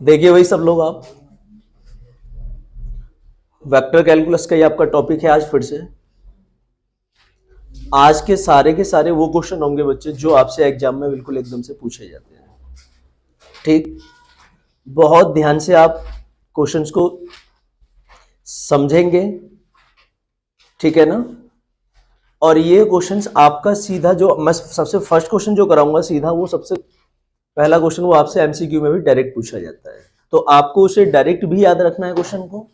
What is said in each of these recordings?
देखिए वही सब लोग, आप वेक्टर कैलकुलस का ही आपका टॉपिक है आज फिर से। आज के सारे वो क्वेश्चन होंगे बच्चे जो आपसे एग्जाम में बिल्कुल एकदम से पूछे जाते हैं। ठीक, बहुत ध्यान से आप क्वेश्चंस को समझेंगे, ठीक है ना। और ये क्वेश्चंस आपका सीधा जो मैं सबसे फर्स्ट क्वेश्चन जो कराऊंगा सीधा, वो सबसे पहला क्वेश्चन वो आपसे एमसीक्यू में भी डायरेक्ट पूछा जाता है। तो आपको उसे डायरेक्ट भी याद रखना है क्वेश्चन को,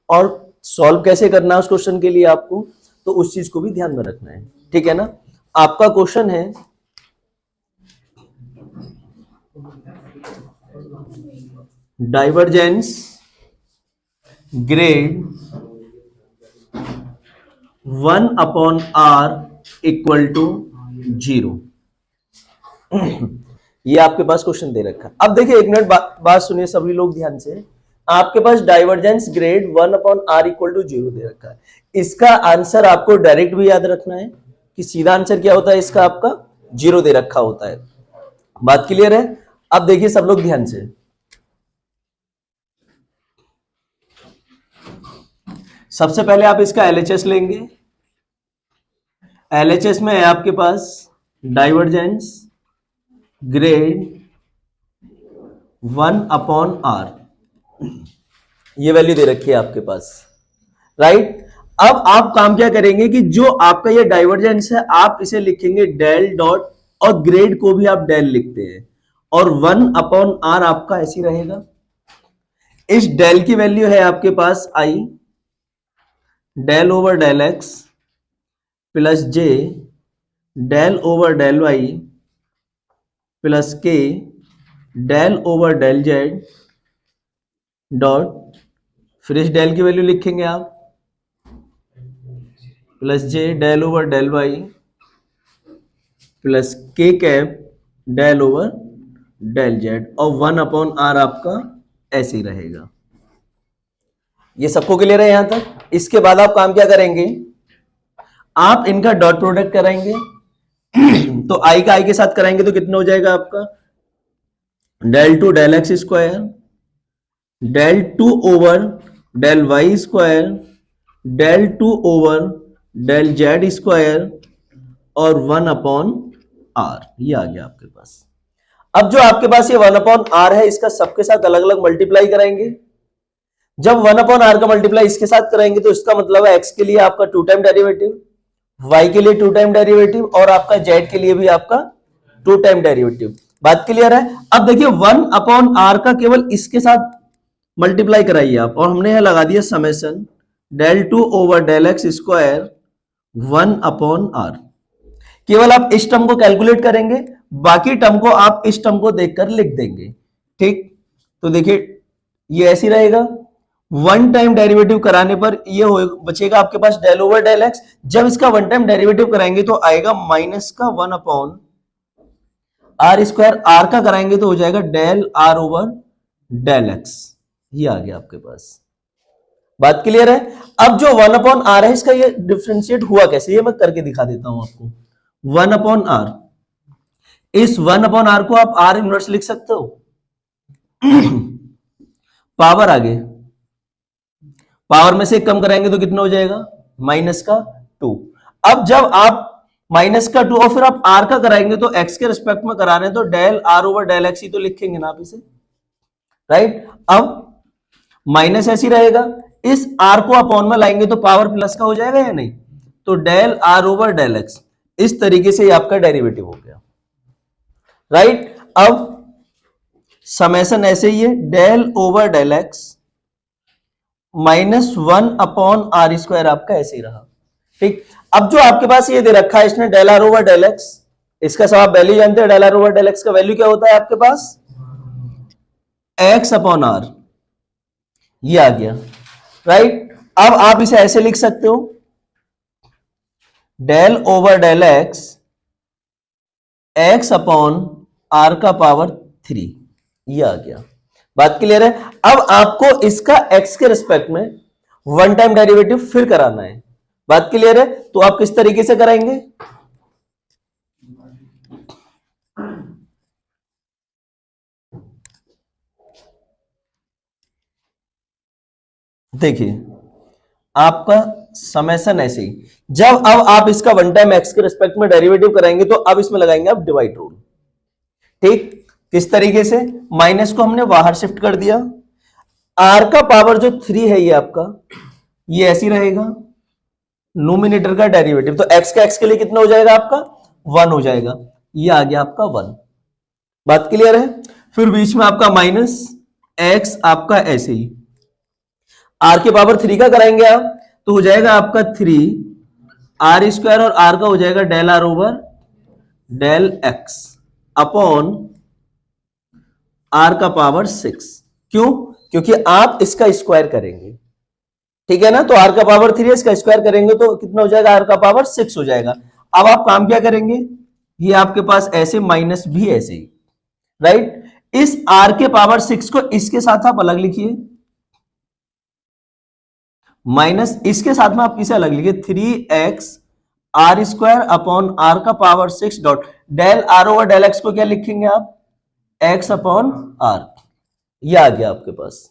और सॉल्व कैसे करना है उस क्वेश्चन के लिए आपको, तो उस चीज को भी ध्यान में रखना है, ठीक है ना। आपका क्वेश्चन है डाइवर्जेंस ग्रेड 1/r = 0। ये आपके पास क्वेश्चन दे रखा है। अब देखिए, एक मिनट बात सुनिए सभी लोग ध्यान से। आपके पास डाइवर्जेंस ग्रेड 1/r = 0 दे रखा है। इसका आंसर आपको डायरेक्ट भी याद रखना है कि सीधा आंसर क्या होता है इसका, आपका 0 दे रखा होता है। बात क्लियर है। अब देखिए सब लोग ध्यान से, सबसे पहले आप इसका एलएचएस लेंगे। एलएचएस में है आपके पास डाइवर्जेंस ग्रेड 1/r, ये वैल्यू दे रखी है आपके पास, राइट। अब आप काम क्या करेंगे कि जो आपका ये डाइवर्जेंस है आप इसे लिखेंगे डेल डॉट, और ग्रेड को भी आप डेल लिखते हैं, और 1/r आपका ऐसी रहेगा। इस डेल की वैल्यू है आपके पास i del over del x plus j del over del y plus k del over del z dot, फिर इस डेल की वैल्यू लिखेंगे आप plus j del over del y plus k cap del over del z, और 1/r आपका ऐसे ही रहेगा। ये सबको क्लियर है यहां तक। इसके बाद आप काम क्या करेंगे, आप इनका डॉट प्रोडक्ट कराएंगे। तो आई का आई के साथ कराएंगे तो कितना हो जाएगा आपका, del two del x square del two over del Y square del two over del Z square और 1/r, ये आ गया आपके पास। अब जो आपके पास ये 1/r है, इसका सबके साथ अलग अलग मल्टीप्लाई कराएंगे। जब 1/r का मल्टीप्लाई इसके साथ कराएंगे तो इसका मतलब है x के लिए आपका 2 टाइम डेरिवेटिव, y के लिए 2 टाइम डेरिवेटिव, और आपका z के लिए भी आपका 2 टाइम डेरिवेटिव। बात क्लियर है। अब देखिए 1/r का केवल इसके साथ मल्टीप्लाई कराइए आप, और हमने यहां लगा दिया summation del two over del x square 1/r। केवल आप इस टर्म को कैलकुलेट करेंगे, बाकी टर्म को आप इस टर्म को देखकर लिख देंगे, ठीक। तो देखिए ये ऐसी रहेगा, 1 टाइम डेरिवेटिव कराने पर ये बचेगा आपके पास डेल ओवर डेल एक्स। जब इसका 1 टाइम डेरिवेटिव कराएंगे तो आएगा माइनस का 1/r²। आर का कराएंगे तो हो जाएगा del are over del x, ये आ गया आपके पास। बात क्लियर है। अब जो 1/r है, इसका ये डिफरेंशिएट हुआ कैसे, ये मैं करके दिखा देता हूं आपको। 1/r, इस 1/r को आप r इनवर्स लिख सकते हो। पावर आगे, पावर में से एक कम कराएंगे तो कितना हो जाएगा, माइनस का 2। अब जब आप माइनस का 2 और फिर आप r का कराएंगे तो x के रिस्पेक्ट में करा रहे हैं तो del r over del x ही तो लिखेंगे ना आप इसे, राइट। अब माइनस ऐसी रहेगा, इस r को अपॉन में लाएंगे तो पावर प्लस का हो जाएगा या नहीं, तो del r over del x. इस तरीके से आपका डेरिवेटिव हो गया, राइट। अब समेशन ऐसे ही है, del over del x -1/r² आपका ऐसे ही रहा, ठीक। अब जो आपके पास ये दे रखा है इसने del are over del x, इसका सब आप वैल्यू जानते हैं। Del are over del x का वैल्यू क्या होता है आपके पास, x/r, ये आ गया, राइट। अब आप इसे ऐसे लिख सकते हो, del over del x x/r का पावर 3, ये आ गया। बात क्लियर है। अब आपको इसका x के रिस्पेक्ट में 1 टाइम डेरिवेटिव फिर कराना है। बात क्लियर है। तो आप किस तरीके से कराएंगे, देखिए आपका समेशन ऐसे ही, जब अब आप इसका वन टाइम एक्स के रिस्पेक्ट में डेरिवेटिव कराएंगे तो अब इसमें लगाएंगे आप डिवाइड रूल। ठीक, किस तरीके से, माइनस को हमने बाहर शिफ्ट कर दिया, आर का पावर जो 3 है ये आपका, ये ऐसी रहेगा, नोमिनेटर का डेरिवेटिव तो एक्स का एक्स के लिए कितना हो जाएगा आपका 1 हो जाएगा, ये आ गया आपका 1। बात क्लियर है। फिर बीच में आपका माइनस एक्स आपका ऐसे ही, आर के पावर 3 का कराएंगे आप तो हो जाएगा आपका 3 आर स्क्वायर और आर का हो जाएगा del are over del x upon r का पावर 6। क्यों, क्योंकि आप इसका स्क्वायर करेंगे, ठीक है ना, तो आर का पावर 3 है, इसका स्क्वायर करेंगे तो कितना हो जाएगा, आर का पावर 6 हो जाएगा। अब आप काम क्या करेंगे, ये आपके पास ऐसे माइनस भी ऐसे ही, राइट, इस आर के पावर 6 को इसके साथ आप अलग लिखिए, माइनस इसके साथ में आप इसे अलग लिखिए, 3x r square upon r का power 6 dot del are over del x को क्या लिखेंगे आप, x अपॉन आर, ये आ गया आपके पास,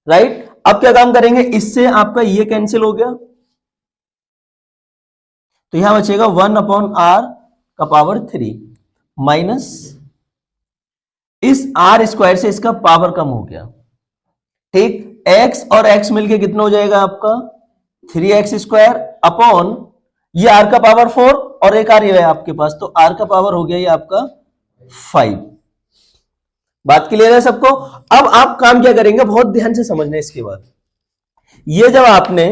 राइट। अब क्या काम करेंगे, इससे आपका ये कैंसिल हो गया तो यहां बचेगा 1 अपॉन आर का पावर 3 माइनस इस आर स्क्वायर से इसका पावर कम हो गया, ठीक, x और x मिलके कितना हो जाएगा आपका 3x स्क्वायर अपॉन ये आर का पावर 4 और एक आर ये है आपके पास, तो आर का पावर हो गया ये आपका 5। बात क्लियर है सबको। अब आप काम क्या करेंगे, बहुत ध्यान से समझना है इसके बाद, ये जब आपने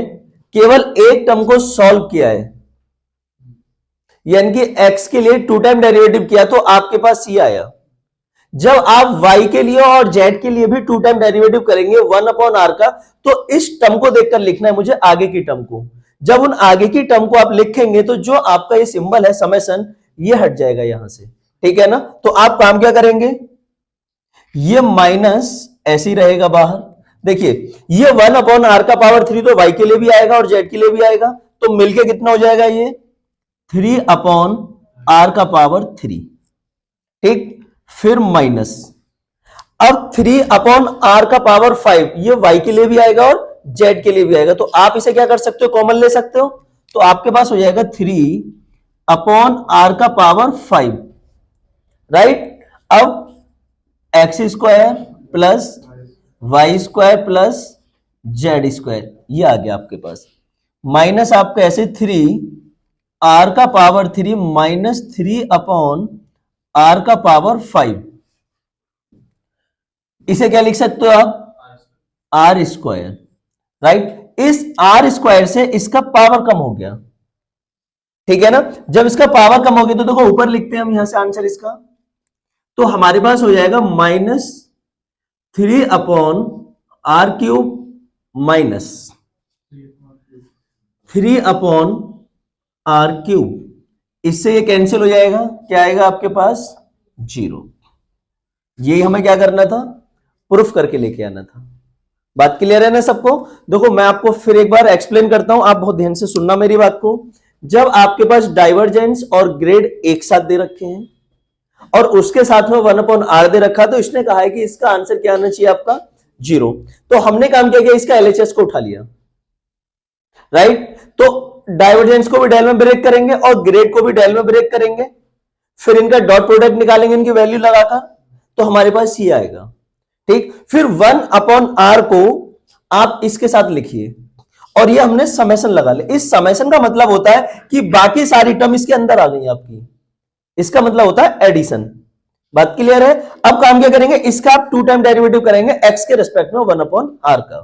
केवल एक टर्म को सॉल्व किया है, यानी कि x के लिए 2 टाइम डेरिवेटिव किया तो आपके पास ये आया, जब आप y के लिए और z के लिए भी 2 टाइम डेरिवेटिव करेंगे 1 अपॉन आर का, तो इस टर्म को देखकर लिखना है मुझे आगे की टर्म को, जब उन आगे की टर्म को आप लिखेंगे तो जो आपका ये सिंबल है समेशन ये हट जाएगा यहां से, ठीक है ना। तो आप काम क्या करेंगे, ये माइनस ऐसे ही रहेगा बाहर, देखिए ये 1 अपॉन आर का पावर 3 तो y के लिए भी आएगा और z के लिए भी आएगा, तो मिलके कितना हो जाएगा ये 3 अपॉन आर का पावर 3, ठीक, फिर माइनस अब 3 अपॉन आर का पावर 5, ये y के लिए भी आएगा और z के लिए भी आएगा, तो आप इसे क्या कर सकते हो, कॉमन ले सकते हो, तो आपके पास हो जाएगा 3 अपॉन आर का पावर 5, राइट। अब x square plus Y square plus Z square ये आ गया आपके पास, माइनस आपका ऐसे 3 आर का पावर 3 माइनस 3 अपॉन आर का पावर 5, इसे क्या लिख सकते हो आप आर स्क्वायर, राइट। इस आर स्क्वायर से इसका पावर कम हो गया, ठीक है ना, जब इसका पावर कम हो गया तो देखो ऊपर लिखते हैं हम यहां से आंसर इसका, तो हमारे पास हो जाएगा minus 3 upon r cube minus 3 upon r cube, इससे ये कैंसिल हो जाएगा, क्या आएगा आपके पास 0। यही हमें क्या करना था, प्रूफ करके लेके आना था। बात क्लियर है ना सबको। देखो मैं आपको फिर एक बार एक्सप्लेन करता हूं, आप बहुत ध्यान से सुनना मेरी बात को। जब आपके पास डाइवर्जेंस और ग्रेड एक साथ दे रखे हैं और उसके साथ में 1 अपॉन आर दे रखा, तो इसने कहा है कि इसका आंसर क्या आना चाहिए आपका 0, तो हमने काम क्या किया, इसका एलएचएस को उठा लिया, राइट। तो डाइवर्जेंस को भी डेल में ब्रेक करेंगे और ग्रेड को भी डेल में ब्रेक करेंगे, फिर इनका डॉट प्रोडक्ट निकालेंगे इनकी वैल्यू लगाकर, तो हमारे पास ये आएगा, ठीक। फिर 1 अपॉन आर को आप इसके साथ लिखिए और ये हमने समेशन लगा लिया। इस समेशन का मतलब होता है कि बाकी सारी टर्म इसके अंदर आ गई आपकी, इसका मतलब होता है एडिशन। बात क्लियर है। अब काम क्या करेंगे, इसका आप 2 टाइम डेरिवेटिव करेंगे एक्स के रिस्पेक्ट में 1 अपॉन आर का,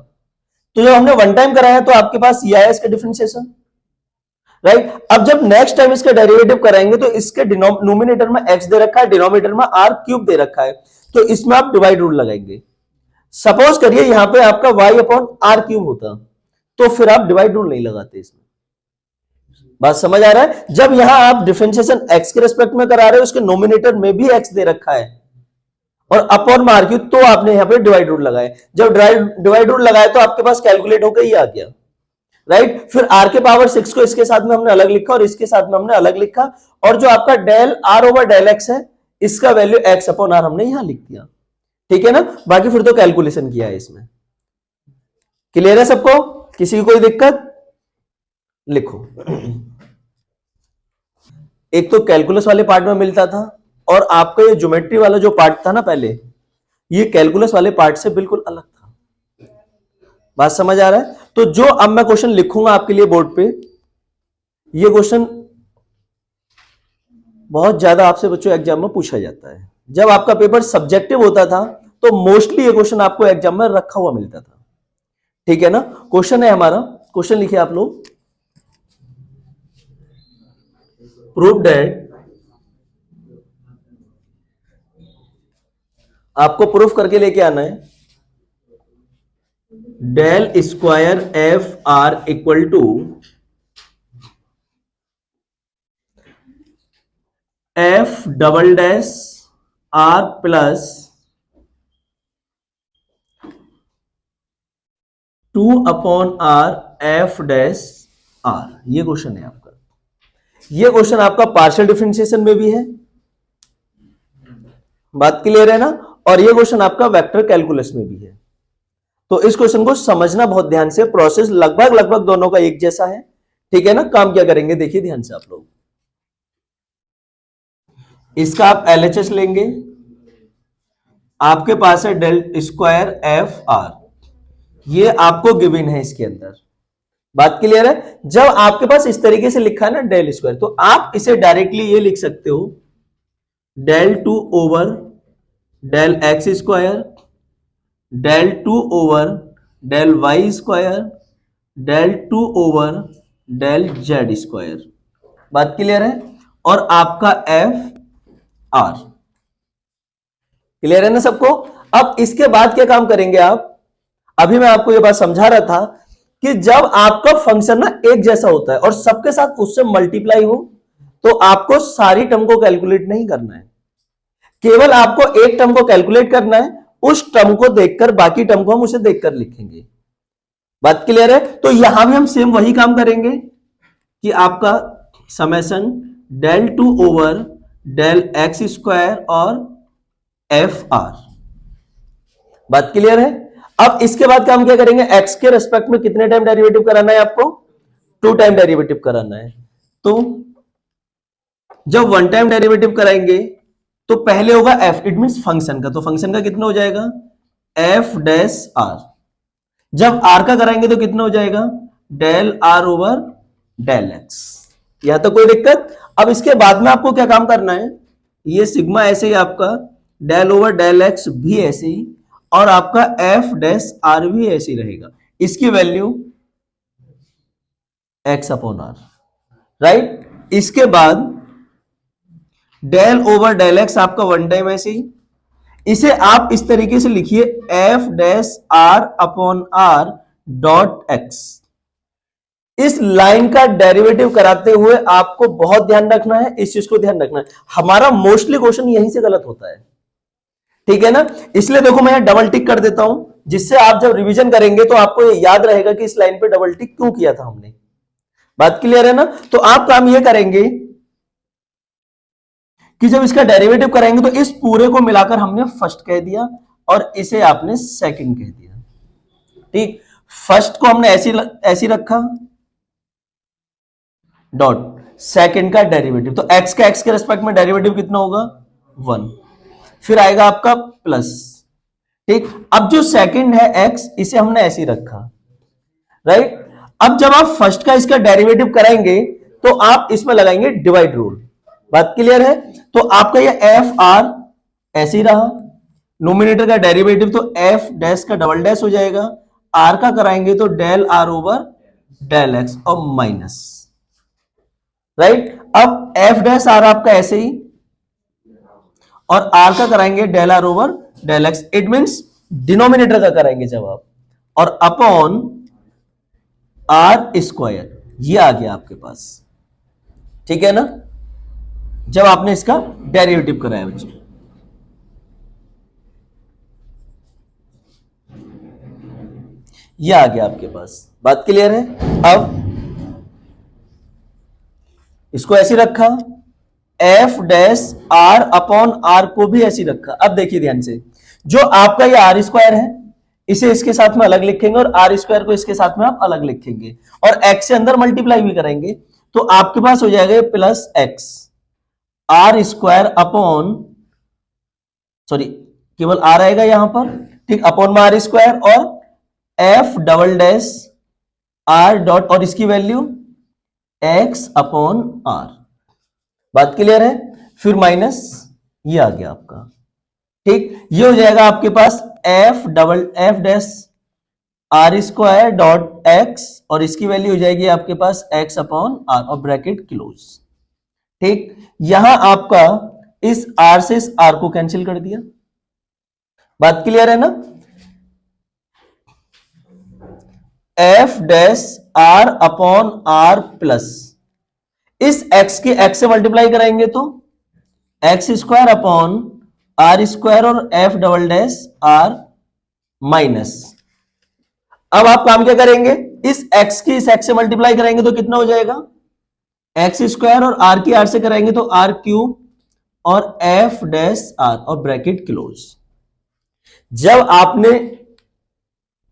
तो जब हमने 1 टाइम कराया तो आपके पास ये आया इसका डिफरेंशिएशन, राइट। अब जब नेक्स्ट टाइम इसका डेरिवेटिव कराएंगे तो इसके नोमिनेटर में x दे रखा है, डिनोमिनेटर में r क्यूब दे रखा है, तो इसमें आप डिवाइड रूल लगाएंगे। सपोज करिए यहां पे आपका y अपॉन आर क्यूब होता तो फिर आप डिवाइड रूल नहीं लगाते इसमें। बात समझ आ रहा है। जब यहां आप डिफरेंशिएशन x के रिस्पेक्ट में करा रहे हो, उसके नोमिनेटर में भी x दे रखा है और अपॉन आर क्यूब, तो आपने यहां पे डिवाइड रूल लगाए। जब डिवाइड रूल लगाए तो आपके पास कैलकुलेट होकर ये आ गया, राइट। फिर आर के पावर 6 को इसके साथ में हमने अलग लिखा और इसके साथ में हमने अलग लिखा, और जो आपका del are over del x है इसका वैल्यू एक्स अपॉन आर हमने यहां लिख दिया, ठीक है ना। बाकी फिर तो कैलकुलेशन किया है इसमें। क्लियर है सबको? किसी की कोई दिक्कत? लिखो। एक तो कैलकुलस वाले पार्ट में मिलता था, और आपका ये ज्योमेट्री वाला जो पार्ट था ना पहले, ये कैलकुलस वाले पार्ट से बिल्कुल अलग था। बात समझ आ रहा है? तो जो अब मैं क्वेश्चन लिखूंगा आपके लिए बोर्ड पे, ये क्वेश्चन बहुत ज्यादा आपसे बच्चों एग्जाम में पूछा जाता है। जब आपका पेपर सब्जेक्टिव होता था तो मोस्टली ये क्वेश्चन आपको एग्जाम में रखा हुआ मिलता था। ठीक है ना? क्वेश्चन है हमारा, क्वेश्चन लिखिए आप लोग। प्रूव दैट, आपको प्रूफ करके लेके आना है, del square f r equal to f double dash r plus 2/r f dash r. ये क्वेश्चन है आपका। ये क्वेश्चन आपका पार्शियल डिफरेंशिएशन में भी है, बात क्लियर है ना? और ये क्वेश्चन आपका वेक्टर कैलकुलस में भी है। तो इस क्वेश्चन को समझना बहुत ध्यान से, प्रोसेस लगभग लगभग दोनों का एक जैसा है। ठीक है ना? काम क्या करेंगे देखिए ध्यान से आप लोग। इसका आप एलएचएस लेंगे, आपके पास है डेल स्क्वायर एफ आर, ये आपको गिवन है इसके अंदर। बात क्लियर है? जब आपके पास इस तरीके से लिखा है ना डेल स्क्वायर, तो आप इसे डायरेक्टली ये लिख सकते हो del 2 over del x square, del 2 over del Y square, del 2 over del Z square. बात क्लियर है? और आपका एफ आर। क्लियर है ना सबको? अब इसके बाद क्या काम करेंगे आप? अभी मैं आपको यह बात समझा रहा था कि जब आपका फंक्शन ना एक जैसा होता है और सबके साथ उससे मल्टीप्लाई हो, तो आपको सारी टर्म को कैलकुलेट नहीं करना है, केवल आपको एक टर्म को कैलकुलेट करना है। उस टर्म को देखकर बाकी टर्म को हम उसे देखकर लिखेंगे। बात क्लियर है? तो यहां भी हम सेम वही काम करेंगे कि आपका summation del 2 over del x square और एफ आर। बात क्लियर है? अब इसके बाद काम क्या करेंगे? एक्स के रेस्पेक्ट में कितने टाइम डेरिवेटिव कराना है आपको? 2 टाइम डेरिवेटिव कराना है। तो जब 1 टाइम डेरिवेटिव कराएंगे तो पहले होगा एफ, इट मींस फंक्शन का, तो फंक्शन का कितना हो जाएगा? F dash r. जब आर का कराएंगे तो कितना हो जाएगा? Del are over del x. यहां तक कोई दिक्कत? अब इसके बाद में आपको क्या काम करना है? ये सिग्मा ऐसे ही आपका, डेल ओवर डेल एक्स भी ऐसे ही, और आपका एफ डैश आर भी ऐसे ही रहेगा। इसकी value x upon are, right? इसके बाद डेल ओवर डेल एक्स आपका 1 टाइम ऐसे ही, इसे आप इस तरीके से लिखिए f dash are upon r dot x. इस लाइन का डेरिवेटिव कराते हुए आपको बहुत ध्यान रखना है, इस चीज को ध्यान रखना है। हमारा मोस्टली क्वेश्चन यहीं से गलत होता है। ठीक है ना? इसलिए देखो मैं यहां डबल टिक कर देता हूं, जिससे आप जब रिवीजन करेंगे तो आपको ये याद रहेगा कि इस लाइन पे डबल टिक क्यों किया था हमने। बात क्लियर है ना? तो आप काम ये करेंगे कि जब इसका डेरिवेटिव कराएंगे तो इस पूरे को मिलाकर हमने फर्स्ट कह दिया और इसे आपने सेकंड कह दिया। ठीक, फर्स्ट को हमने ऐसी रखा डॉट, सेकंड का डेरिवेटिव, तो एक्स का एक्स के रेस्पेक्ट में डेरिवेटिव कितना होगा? 1। फिर आएगा आपका प्लस। ठीक, अब जो सेकंड है एक्स, इसे हमने ऐसे रखा, राइट? अब जब आप फर्स्ट का इसका डेरिवेटिव कराएंगे तो आप इसमें लगाएंगे डिवाइड रूल। बात क्लियर है? तो आपका ये एफ आर ऐसे ही रहा, नोमिनेटर का डेरिवेटिव तो एफ डैश का डबल डैश हो जाएगा, आर का कराएंगे तो del are over del x और माइनस, राइट? अब एफ डैश आर आपका ऐसे ही, और आर का कराएंगे del are over del x, it means denominator का कराएंगे जब आप, और अपॉन आर स्क्वायर, ये आ गया आपके पास। ठीक है ना? जब आपने इसका डेरिवेटिव कराया बच्चों, ये आ गया आपके पास। बात क्लियर है? अब इसको ऐसे रखा, f dash are upon r को भी ऐसे रखा। अब देखिए ध्यान से, जो आपका ये आर स्क्वायर है, इसे इसके साथ में अलग लिखेंगे और आर स्क्वायर को इसके साथ में आप अलग लिखेंगे और एक्स से अंदर मल्टीप्लाई भी करेंगे, तो आपके पास हो जाएगा plus x r square upon, sorry केवल आर आएगा यहां पर, ठीक, अपॉन में आर स्क्वायर और f double dash r dot और इसकी वैल्यू एक्स अपॉन आर। बात क्लियर है? फिर माइनस ये आ गया आपका, ठीक, ये हो जाएगा आपके पास f dash r square dot x और इसकी वैल्यू हो जाएगी आपके पास एक्स अपॉन आर और ब्रैकेट क्लोज, ठीक। यहां आपका इस आर से इस आर को कैंसिल कर दिया। बात क्लियर है ना? F dash are upon r plus इस एक्स के एक्स से मल्टीप्लाई कराएंगे तो x square upon r square और f double dash r minus. अब आप काम क्या करेंगे, इस एक्स की इस एक्स से मल्टीप्लाई कराएंगे तो कितना हो जाएगा, एक्स स्क्वायर और आर की आर से कराएंगे तो आर क्यूब और एफ डैश आर और ब्रैकेट क्लोज। जब आपने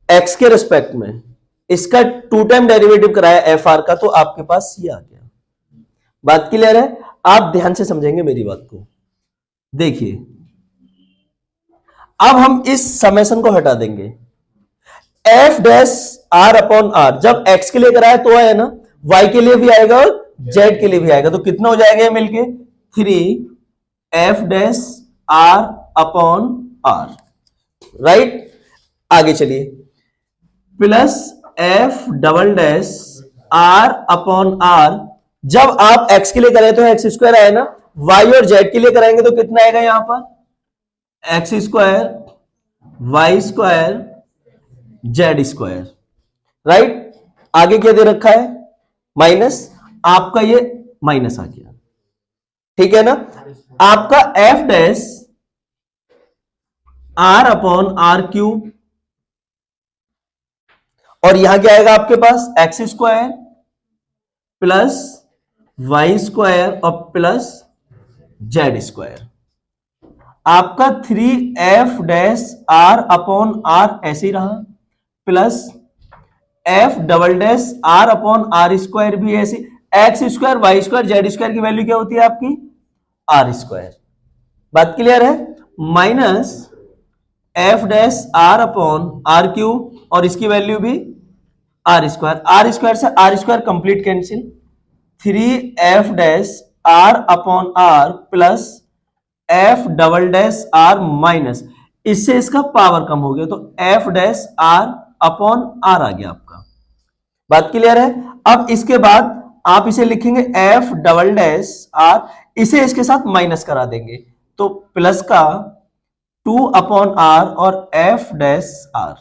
एक्स के रिस्पेक्ट में इसका 2 टाइम डेरिवेटिव कराया एफ आर का तो आपके पास ये आ गया। बात क्लियर है? आप ध्यान से समझेंगे मेरी बात को। देखिए अब हम इस समेशन को हटा देंगे, f dash are upon are जब एक्स के लिए कराया तो है ना, वाई के लिए भी आएगा और जेड के लिए भी आएगा, तो कितना हो जाएगा ये मिलके 3 F dash are upon are, right. आगे चलिए, plus F double dash are upon are जब आप एक्स के लिए करें तो एक्स स्क्वायर आए ना, वाई और जेड के लिए कराएंगे तो कितना आएगा यहां पर X square Y square Z square, right. आगे क्या दे रखा है माइनस, आपका ये माइनस आ गया, ठीक है ना। आपका f dash are upon r cube और यहां क्या आएगा आपके पास x square plus Y square और प्लस जेड स्क्वायर। आपका 3 F dash are upon r ऐसे ही रहा plus F double dash are upon r square भी ऐसे, x square Y square Z square की वैल्यू क्या होती है आपकी आर स्क्वायर। बात क्लियर है? Minus f dash are upon r cube और इसकी वैल्यू भी आर स्क्वायर से r square complete cancel, 3 F dash are upon r plus F double dash r minus, इससे इसका पावर कम हो गया तो f dash are upon r आ गया आपका। बात क्लियर है? अब इसके बाद आप इसे लिखेंगे एफ डबल डैश आर, इसे इसके साथ माइनस करा देंगे तो प्लस का 2 अपॉन आर और एफ डैश आर।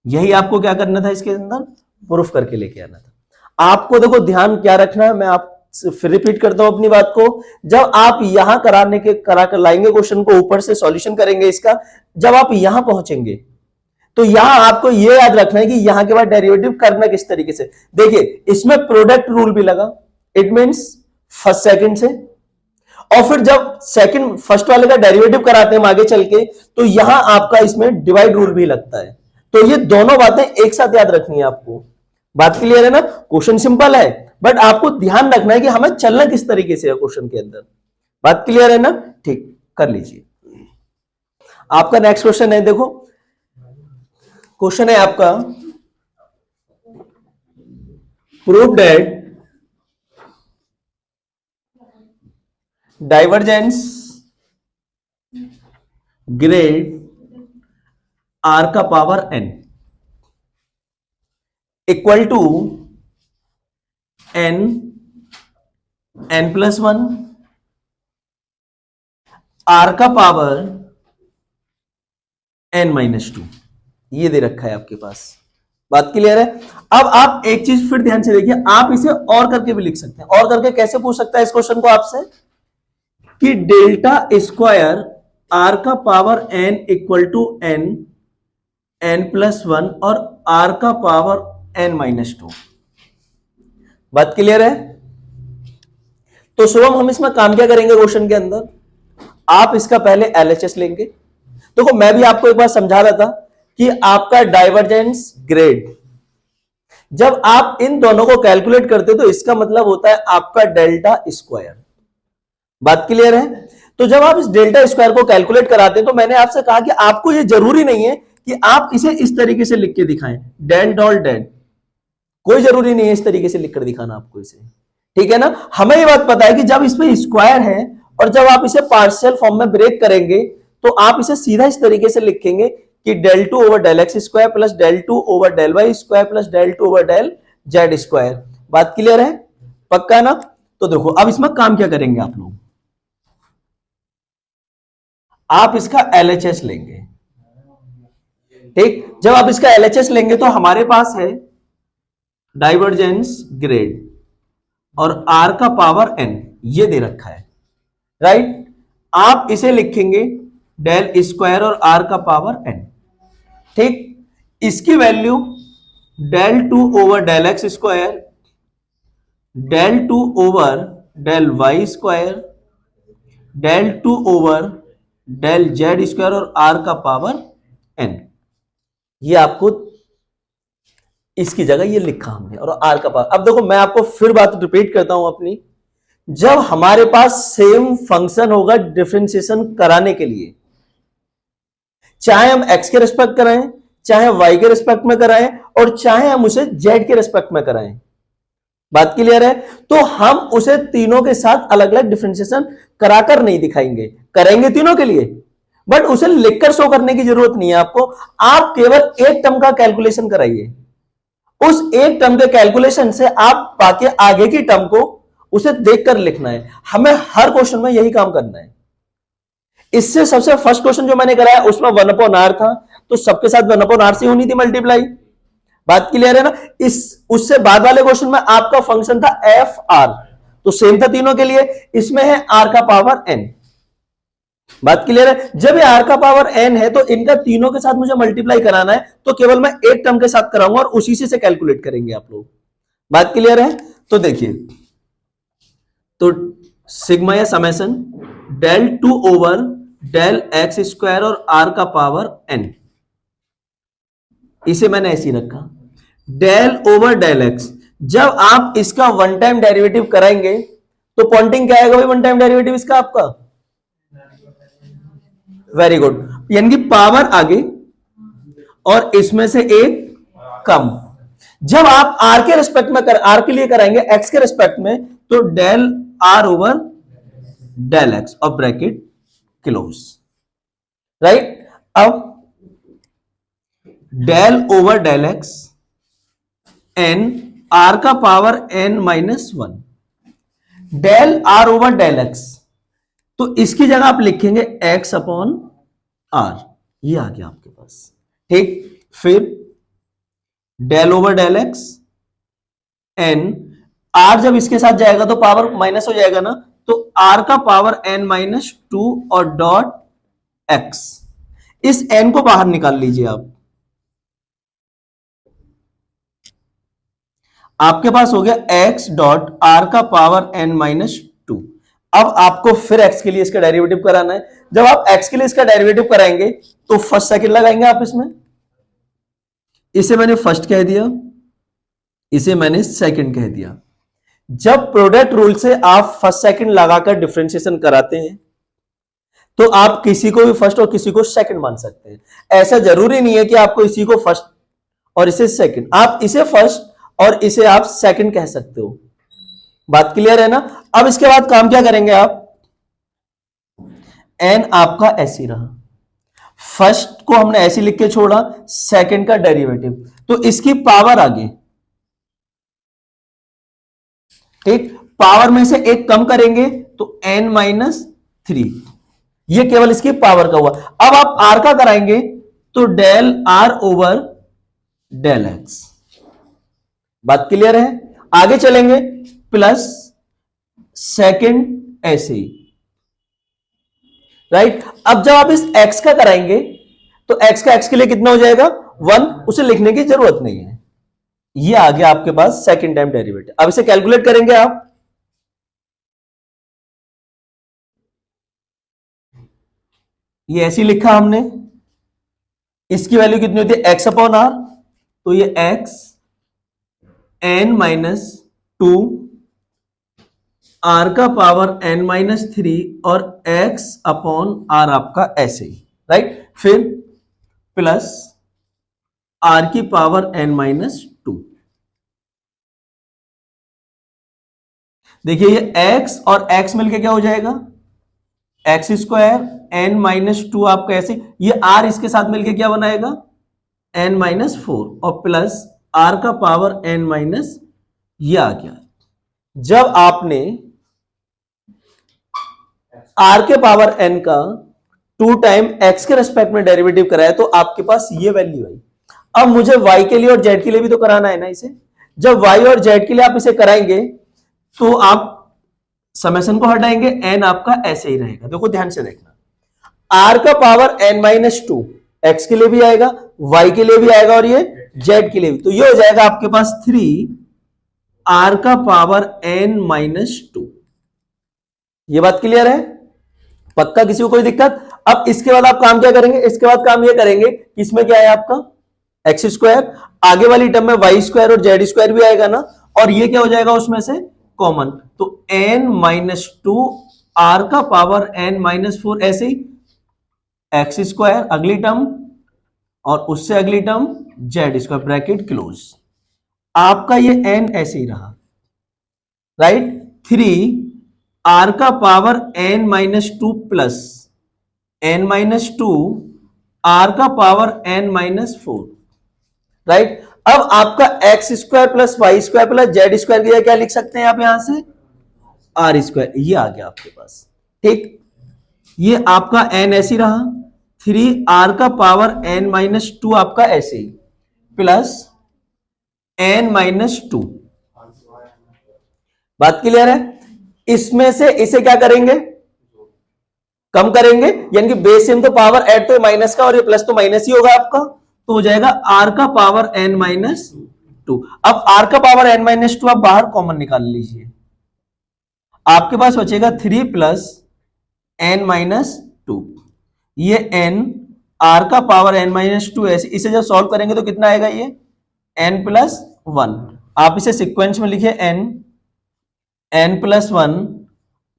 यही आपको क्या करना था, इसके अंदर प्रूफ करके लेके आना था। आपको देखो ध्यान क्या रखना है, मैं आप फिर रिपीट करता हूं अपनी बात को। जब आप यहां करा कर लाएंगे क्वेश्चन को, ऊपर से सॉल्यूशन करेंगे इसका, जब आप यहां पहुंचेंगे तो यहां आपको यह याद रखना है कि यहां के बाद डेरिवेटिव करना किस तरीके से। देखिए इसमें प्रोडक्ट रूल भी लगा, इट मींस फर्स्ट सेकंड से, और फिर जब सेकंड फर्स्ट वाले का डेरिवेटिव कराते हैं आगे चल के तो यहां आपका इसमें डिवाइड रूल भी लगता है। तो ये दोनों बातें एक साथ याद रखनी है आपको। बात क्लियर है ना? क्वेश्चन सिंपल है बट आपको ध्यान रखना है कि हमें चलना किस तरीके से है क्वेश्चन के अंदर। बात क्लियर है ना? ठीक, कर लीजिए। आपका नेक्स्ट क्वेश्चन है, देखो क्वेश्चन है आपका, prove that divergence grad r का power N equal to N N plus 1 r का पावर एन माइनस 2, ये दे रखा है आपके पास। बात क्लियर है? अब आप एक चीज फिर ध्यान से देखिए, आप इसे और करके भी लिख सकते हैं। और करके कैसे पूछ सकता है इस क्वेश्चन को आपसे कि डेल्टा स्क्वायर आर का power N equal to N N plus 1 और आर का पावर एन माइनस 2। बात क्लियर है? तो शुभम हम इसमें काम क्या करेंगे क्वेश्चन के अंदर, आप इसका पहले एलएचएस लेंगे। देखो मैं भी आपको एक बार समझा रहा था कि आपका डाइवर्जेंस ग्रेड, जब आप इन दोनों को कैलकुलेट करते हो तो इसका मतलब होता है आपका डेल्टा स्क्वायर। बात क्लियर है? तो जब आप इस डेल्टा स्क्वायर को कैलकुलेट कराते हैं तो मैंने आपसे कहा कि आपको ये जरूरी नहीं है कि आप इसे इस तरीके से लिख के दिखाएं, डेल डॉल डेल, कोई जरूरी नहीं है इस तरीके से लिखकर दिखाना आपको इसे, ठीक है ना। हमें ये बात पता है कि जब इसमें स्क्वायर है और जब आप इसे पार्शियल फॉर्म में ब्रेक करेंगे तो आप इसे सीधा इस तरीके से लिखेंगे कि del two over del x square plus del two over del Y square plus del two over del Z square. बात क्लियर है? पक्का ना? तो देखो अब इसमें काम क्या करेंगे आप लोग, आप इसका एलएचएस लेंगे, ठीक। जब आप इसका एलएचएस लेंगे तो हमारे पास है डाइवर्जेंस ग्रेड और आर का पावर एन, ये दे रखा है, राइट। आप इसे लिखेंगे डेल स्क्वायर और आर का पावर एन, ठीक। इसकी value del two over del x square, del two over del Y square, del two over del Z square और आर का पावर एन, ये आपको इसकी जगह ये लिखा हमने, और आर का पावर। अब देखो मैं आपको फिर बात रिपीट करता हूं अपनी, जब हमारे पास सेम फंक्शन होगा डिफरेंशिएशन कराने के लिए, चाहे हम x के रिस्पेक्ट कराएं, चाहे y के रिस्पेक्ट में कराएं, और चाहे हम उसे z के रिस्पेक्ट में कराएं, बात क्लियर है? तो हम उसे तीनों के साथ अलग अलग डिफरेंशिएशन कराकर नहीं दिखाएंगे, करेंगे तीनों के लिए, बट उसे लिखकर शो करने की जरूरत नहीं है आपको। आप केवल एक टर्म का कैलकुलेशन कराइए, उस एक टर्म के कैलकुलेशन से आप बाकी आगे की टर्म को उसे देखकर लिखना है। हमें हर क्वेश्चन में यही काम करना है। इससे सबसे फर्स्ट क्वेश्चन जो मैंने कराया उसमें 1/r था, तो सबके साथ 1/r से होनी थी मल्टीप्लाई, बात क्लियर है ना। इस उससे बाद वाले क्वेश्चन में आपका फंक्शन था एफ आर, तो सेम था तीनों के लिए, इसमें है आर का पावर एन, बात क्लियर है। जब ये आर का पावर एन है तो इनका तीनों के साथ मुझे मल्टीप्लाई कराना है, तो केवल मैं एक टर्म के साथ कराऊंगा और उसी से कैलकुलेट करेंगे आप लोग, बात क्लियर है? तो देखिए, तो सिग्मा या summation del two over del x square और आर का पावर एन, इसे मैंने ऐसे रखा डेल ओवर डेल एक्स। जब आप इसका वन टाइम डेरिवेटिव कराएंगे तो पॉइंटिंग क्या आएगा भाई, वन टाइम डेरिवेटिव इसका आपका, वेरी गुड, यानी कि पावर आगे और इसमें से एक कम। जब आप आर के रिस्पेक्ट में आर के लिए कराएंगे एक्स के रिस्पेक्ट में, तो del are over del x और ब्रैकेट क्लोज, राइट। अब del over del x N r का power n minus one, del are over del x, तो इसकी जगह आप लिखेंगे एक्स अपॉन आर, ये आ गया आपके पास, ठीक। फिर del over del x N, R जब इसके साथ जाएगा तो पावर माइनस हो जाएगा ना, तो आर का पावर एन माइनस टू और डॉट एक्स, इस एन को बाहर निकाल लीजिए आप, आपके पास हो गया एक्स डॉट आर का पावर एन माइनस टू। अब आपको फिर एक्स के लिए इसका डेरिवेटिव कराना है। जब आप एक्स के लिए इसका डेरिवेटिव कराएंगे तो फर्स्ट सेकंड लगाएंगे आप इसमें, इसे मैंने फर्स्ट कह दिया, इसे मैंने सेकंड कह दिया। जब प्रोडक्ट रूल से आप फर्स्ट सेकंड लगाकर डिफरेंशिएशन कराते हैं तो आप किसी को भी फर्स्ट और किसी को सेकंड मान सकते हैं। ऐसा जरूरी नहीं है कि आपको इसी को फर्स्ट और इसे सेकंड, आप इसे फर्स्ट और इसे आप सेकंड कह सकते हो, बात क्लियर है ना। अब इसके बाद काम क्या करेंगे आप, एन आपका ऐसी रहा, फर्स्ट को हमने ऐसे लिख के छोड़ा, सेकंड का डेरिवेटिव, तो इसकी पावर आगे, ठीक। पावर में से एक कम करेंगे तो एन माइनस थ्री, ये केवल इसकी पावर का हुआ। अब आप आर का कराएंगे तो del are over del X, बात क्लियर है। आगे चलेंगे प्लस सेकंड ऐसे ही, राइट। अब जब आप इस x का कराएंगे तो x का x के लिए कितना हो जाएगा, वन, उसे लिखने की जरूरत नहीं है, ये आ गया आपके पास सेकंड टाइम डेरिवेटिव। अब इसे कैलकुलेट करेंगे आप, ये ऐसे लिखा हमने, इसकी वैल्यू कितनी होती है x अपॉन आर, तो ये x n माइनस 2 r का पावर n माइनस 3 और x अपॉन r आपका ऐसे ही, राइट। फिर प्लस r की पावर n माइनस 2। देखिए ये x और x मिलके क्या हो जाएगा, एक्स स्क्वायर n माइनस 2 आपका ऐसे, ये r इसके साथ मिलके क्या बनाएगा n माइनस 4 और प्लस r का पावर n माइनस, ये आ गया। जब आपने r के पावर n का 2 टाइम x के रेस्पेक्ट में डेरिवेटिव कराया तो आपके पास ये वैल्यू आई। अब मुझे y के लिए और z के लिए भी तो कराना है ना इसे। जब y और z के लिए आप इसे कराएंगे तो आप समेशन को हटाएंगे, n आपका ऐसे ही रहेगा। देखो ध्यान से देखना, r का पावर n माइनस 2 x के लिए भी आएगा, y के लिए भी आएगा और ये z के लिए भी, तो ये हो जाएगा आपके पास 3 r का पावर n माइनस 2। ये बात क्लियर है, पक्का, किसी को कोई दिक्कत। अब इसके बाद आप काम क्या करेंगे, इसके बाद काम ये करेंगे कि इसमें क्या है आपका एक्स स्क्वायर, आगे वाली टर्म में वाई स्क्वायर और जेड स्क्वायर भी आएगा ना, और ये क्या हो जाएगा उसमें से कॉमन, तो n माइनस 2 r का पावर n माइनस 4 ऐसे ही एक्स स्क्वायर अगली टर्म और उससे अगली term Z square bracket close. आपका ये n ऐसे ही रहा, राइट। 3 r का power n minus 2 plus n minus 2 r का पावर n माइनस 4, राइट। अब आपका X square plus Y square plus Z square की जगह क्या लिख सकते हैं आप यहां से आर स्क्वायर, ये आ गया आपके पास, ठीक। ये आपका n ऐसे ही रहा, 3 r का पावर n माइनस 2 आपका ऐसे ही प्लस n माइनस 2। बात क्लियर है। इसमें से इसे क्या करेंगे, कम करेंगे, यानी कि बेस इन तो पावर ऐड तो माइनस का और ये प्लस तो माइनस ही होगा आपका, तो हो जाएगा r का पावर n माइनस 2। अब r का पावर n माइनस 2 आप बाहर कॉमन निकाल लीजिए, आपके पास बचेगा 3 प्लस n माइनस 2, ये n r का पावर n माइनस 2 ऐसे, इसे जब सॉल्व करेंगे तो कितना आएगा ये n प्लस 1। आप इसे सीक्वेंस में लिखिए n प्लस 1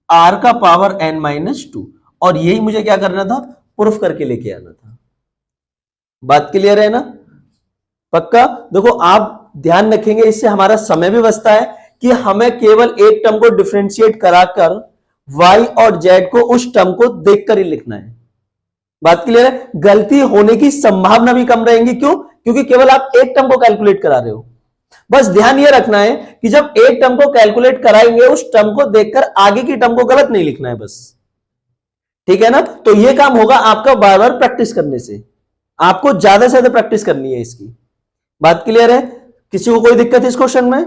r का पावर n माइनस 2, और यही मुझे क्या करना था, प्रूफ करके लेके आना था। बात क्लियर है ना, पक्का। देखो आप ध्यान रखेंगे, इससे हमारा समय भी बचता है कि हमें केवल एक टर्म को डिफरेंशिएट कराकर y और z को उस टर्म को देखकर ही लिखना है। बात क्लियर है, गलती होने की संभावना भी कम रहेगी, क्यों, क्योंकि केवल आप एक टर्म को कैलकुलेट करा रहे हो। बस ध्यान यह रखना है कि जब एक टर्म को कैलकुलेट कराएंगे उस टर्म को देखकर आगे की टर्म को गलत नहीं लिखना है, बस, ठीक है ना। तो यह काम होगा आपका बार बार प्रैक्टिस करने से, आपको ज्यादा से ज्यादा प्रैक्टिस करनी है इसकी। बात क्लियर है, किसी को कोई दिक्कत इस क्वेश्चन में,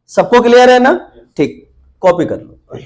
सबको क्लियर है ना, ठीक, कॉपी कर लो।